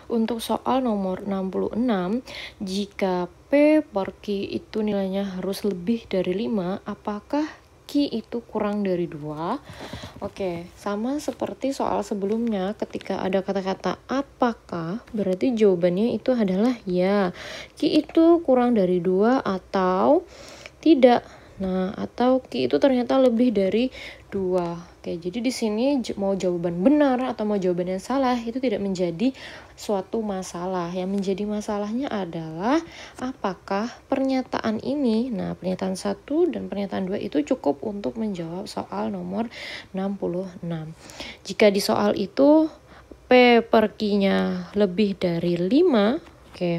Untuk soal nomor 66, jika P per Q itu nilainya harus lebih dari 5, apakah Q itu kurang dari 2? Oke, sama seperti soal sebelumnya, ketika ada kata-kata apakah, berarti jawabannya itu adalah ya. Q itu kurang dari 2 atau tidak. Nah, atau Q itu ternyata lebih dari 2. Oke, jadi di sini mau jawaban benar atau mau jawaban yang salah itu tidak menjadi suatu masalah. Yang menjadi masalahnya adalah apakah pernyataan ini, nah pernyataan 1 dan pernyataan 2 itu cukup untuk menjawab soal nomor 66. Jika di soal itu P per Q-nya lebih dari 5, oke.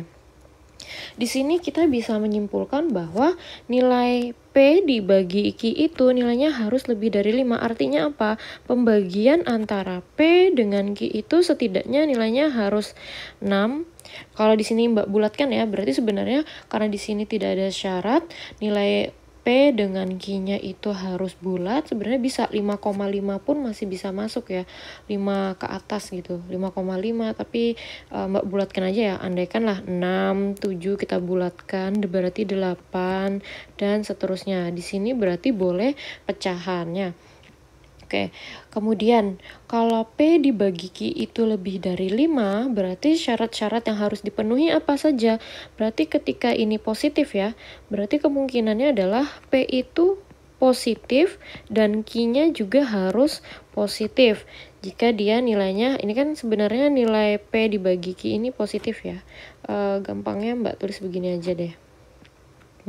Di sini kita bisa menyimpulkan bahwa nilai P dibagi Q itu nilainya harus lebih dari 5. Artinya apa? Pembagian antara P dengan Q itu setidaknya nilainya harus 6. Kalau di sini Mbak bulatkan ya, berarti sebenarnya karena di sini tidak ada syarat nilai P dengan Q-nya itu harus bulat, sebenarnya bisa 5,5 pun masih bisa masuk ya, 5 ke atas gitu, 5,5, tapi Mbak bulatkan aja ya, andaikan lah 6, 7 kita bulatkan, berarti 8, dan seterusnya. Di sini berarti boleh pecahannya. Oke, kemudian kalau P dibagi Q itu lebih dari 5, berarti syarat-syarat yang harus dipenuhi apa saja? Berarti ketika ini positif ya, berarti kemungkinannya adalah P itu positif dan Q-nya juga harus positif. Jika dia nilainya, ini kan sebenarnya nilai P dibagi Q ini positif ya. Gampangnya Mbak tulis begini aja deh.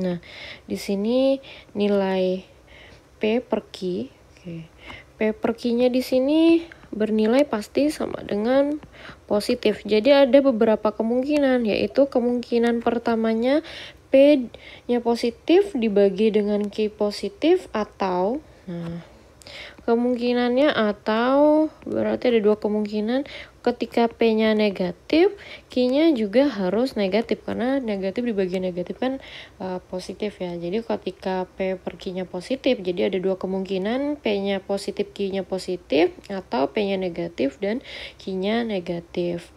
Nah, di sini nilai P per Q, oke. P per Q-nya di sini bernilai pasti sama dengan positif. Jadi ada beberapa kemungkinan, yaitu kemungkinan pertamanya P-nya positif dibagi dengan Q positif atau, kemungkinannya atau berarti ada dua kemungkinan, ketika P-nya negatif, Q-nya juga harus negatif karena negatif dibagi negatif kan positif ya. Jadi ketika P per Q-nya positif, jadi ada dua kemungkinan, P-nya positif, Q-nya positif, atau P-nya negatif dan Q-nya negatif.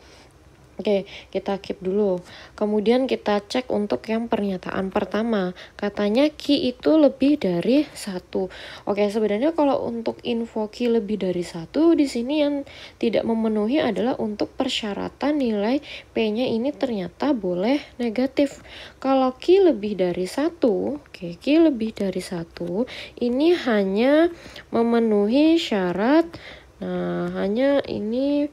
Oke, kita keep dulu. Kemudian kita cek untuk yang pernyataan pertama. Katanya Q itu lebih dari 1. Oke, sebenarnya kalau untuk info Q lebih dari 1, di sini yang tidak memenuhi adalah untuk persyaratan nilai P-nya ini ternyata boleh negatif. Kalau Q lebih dari 1, oke, Q lebih dari 1, ini hanya memenuhi syarat, hanya ini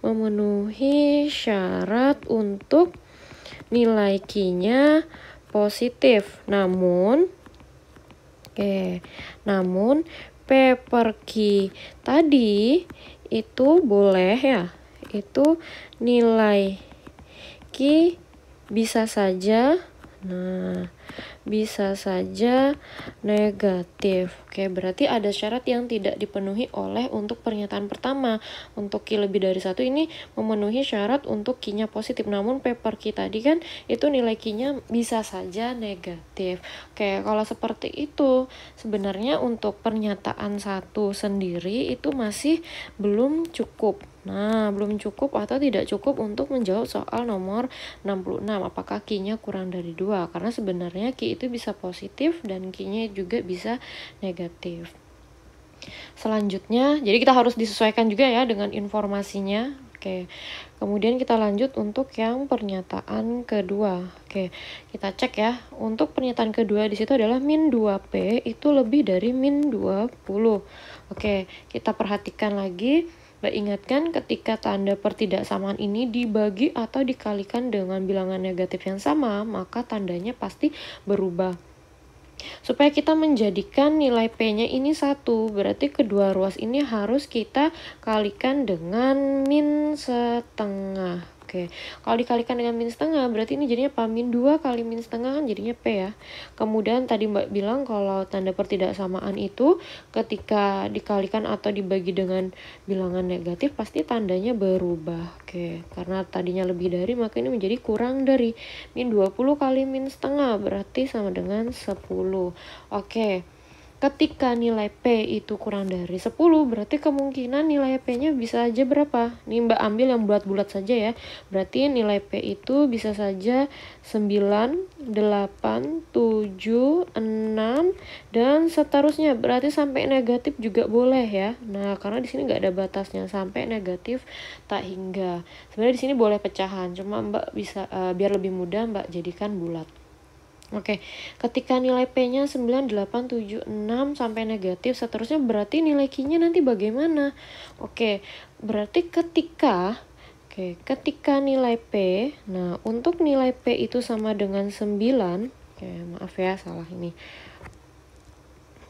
memenuhi syarat untuk nilai Q-nya positif. Namun P per Q tadi itu boleh ya, itu nilai Q bisa saja negatif. Oke, berarti ada syarat yang tidak dipenuhi oleh untuk pernyataan pertama. Untuk Q lebih dari 1 ini memenuhi syarat untuk Q-nya positif. Namun P per Q tadi kan itu nilai Q-nya bisa saja negatif. Oke, kalau seperti itu sebenarnya untuk pernyataan 1 sendiri itu masih belum cukup. Belum cukup atau tidak cukup untuk menjawab soal nomor 66. Apakah Q-nya kurang dari 2? Karena sebenarnya Q itu bisa positif dan Q-nya juga bisa negatif. Selanjutnya, jadi kita harus disesuaikan juga ya dengan informasinya. Oke, kemudian kita lanjut untuk yang pernyataan kedua. Oke, kita cek ya. Untuk pernyataan kedua di situ adalah min 2P itu lebih dari min 20. Oke, kita perhatikan lagi. Mbak ingatkan ketika tanda pertidaksamaan ini dibagi atau dikalikan dengan bilangan negatif yang sama, maka tandanya pasti berubah. Supaya kita menjadikan nilai P-nya ini 1, berarti kedua ruas ini harus kita kalikan dengan min setengah. Oke, kalau dikalikan dengan min setengah, berarti ini jadinya apa? Min 2 kali min setengah kan jadinya P ya. Kemudian tadi Mbak bilang kalau tanda pertidaksamaan itu ketika dikalikan atau dibagi dengan bilangan negatif, pasti tandanya berubah. Oke, karena tadinya lebih dari, maka ini menjadi kurang dari. Min 20 kali min setengah, berarti sama dengan 10. Oke. Ketika nilai P itu kurang dari 10, berarti kemungkinan nilai P-nya bisa aja berapa? Nih Mbak ambil yang bulat-bulat saja ya. Berarti nilai P itu bisa saja 9, 8, 7, 6, dan seterusnya. Berarti sampai negatif juga boleh ya. Nah, karena di sini nggak ada batasnya, sampai negatif tak hingga. Sebenarnya di sini boleh pecahan, cuma Mbak bisa biar lebih mudah Mbak jadikan bulat. Oke, ketika nilai P-nya 9, 8, 7, 6 sampai negatif seterusnya, berarti nilai Q-nya nanti bagaimana? Oke, berarti ketika nilai P, nah untuk nilai P itu sama dengan 9, oke maaf ya salah ini.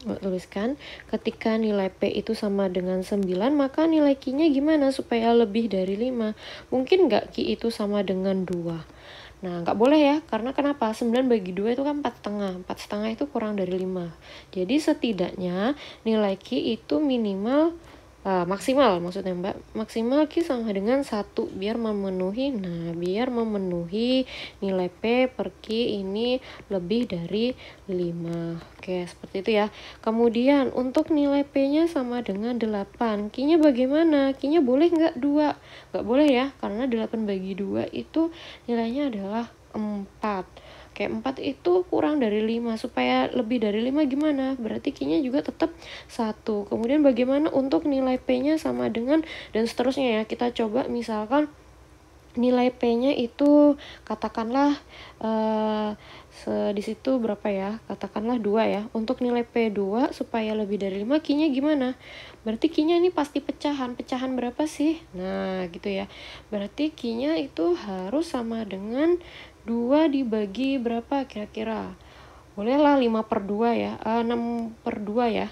Tuliskan, ketika nilai P itu sama dengan 9, maka nilai Q-nya gimana supaya lebih dari 5? Mungkin nggak Q itu sama dengan 2? Nah, nggak boleh ya, karena kenapa? 9 bagi 2 itu kan 4,5. 4,5 itu kurang dari 5. Jadi setidaknya nilai Q itu minimal, maksimal maksudnya Mbak. Maksimal Q sama dengan 1 biar memenuhi. Nah, biar memenuhi nilai P per Q ini lebih dari 5. Oke, seperti itu ya. Kemudian untuk nilai P-nya sama dengan 8. Q-nya bagaimana? Q-nya boleh nggak 2? Nggak boleh ya, karena 8 bagi 2 itu nilainya adalah 4. Oke, 4 itu kurang dari 5. Supaya lebih dari 5 gimana? Berarti Q-nya juga tetap 1. Kemudian bagaimana untuk nilai P-nya sama dengan, dan seterusnya ya. Kita coba misalkan nilai P-nya itu katakanlah di situ berapa ya? Katakanlah 2 ya. Untuk nilai P2 supaya lebih dari 5, Q-nya gimana? Berarti Q-nya ini pasti pecahan. Pecahan berapa sih? Nah, gitu ya. Berarti Q-nya itu harus sama dengan 2 dibagi berapa kira-kira? Bolehlah 5/2 ya. 6/2 ya.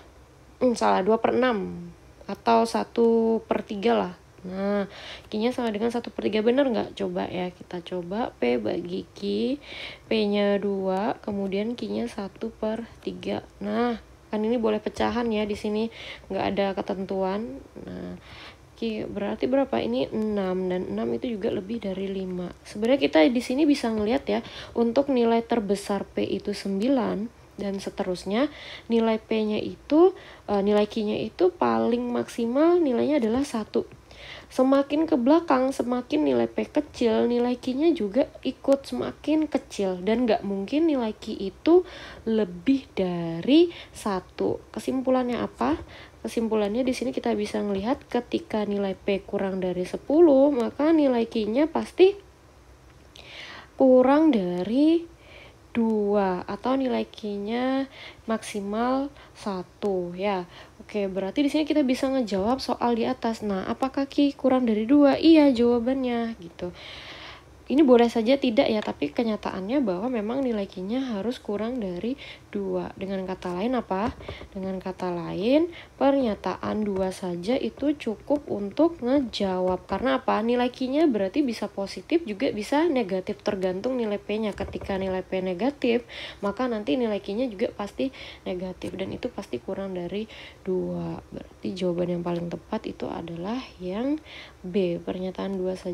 Salah, 2/6 atau 1/3 lah. Nah, Q-nya sama dengan 1/3, bener nggak? Coba ya, kita coba P bagi Q, P-nya 2, kemudian Q-nya 1/3. Nah, kan ini boleh pecahan ya, di sini nggak ada ketentuan. Nah, Q berarti berapa? Ini 6, dan 6 itu juga lebih dari 5. Sebenarnya kita di sini bisa ngelihat ya, untuk nilai terbesar P itu 9, dan seterusnya nilai P-nya itu, nilai Q-nya itu paling maksimal nilainya adalah 1. Semakin ke belakang, semakin nilai P kecil, nilai Q-nya juga ikut semakin kecil. Dan nggak mungkin nilai Q itu lebih dari 1. Kesimpulannya apa? Kesimpulannya di sini kita bisa melihat ketika nilai P kurang dari 10, maka nilai Q-nya pasti kurang dari 2 atau nilai Q-nya maksimal 1 ya. Oke, berarti di sini kita bisa ngejawab soal di atas. Nah, apakah Q kurang dari 2? Iya, jawabannya gitu. Ini boleh saja tidak ya, tapi kenyataannya bahwa memang nilai Q-nya harus kurang dari 2. Dengan kata lain apa? Dengan kata lain, pernyataan 2 saja itu cukup untuk ngejawab. Karena apa? Nilai Q-nya berarti bisa positif juga bisa negatif, tergantung nilai P-nya. Ketika nilai P negatif, maka nanti nilai Q-nya juga pasti negatif, dan itu pasti kurang dari 2. Berarti jawaban yang paling tepat itu adalah yang B, pernyataan 2 saja.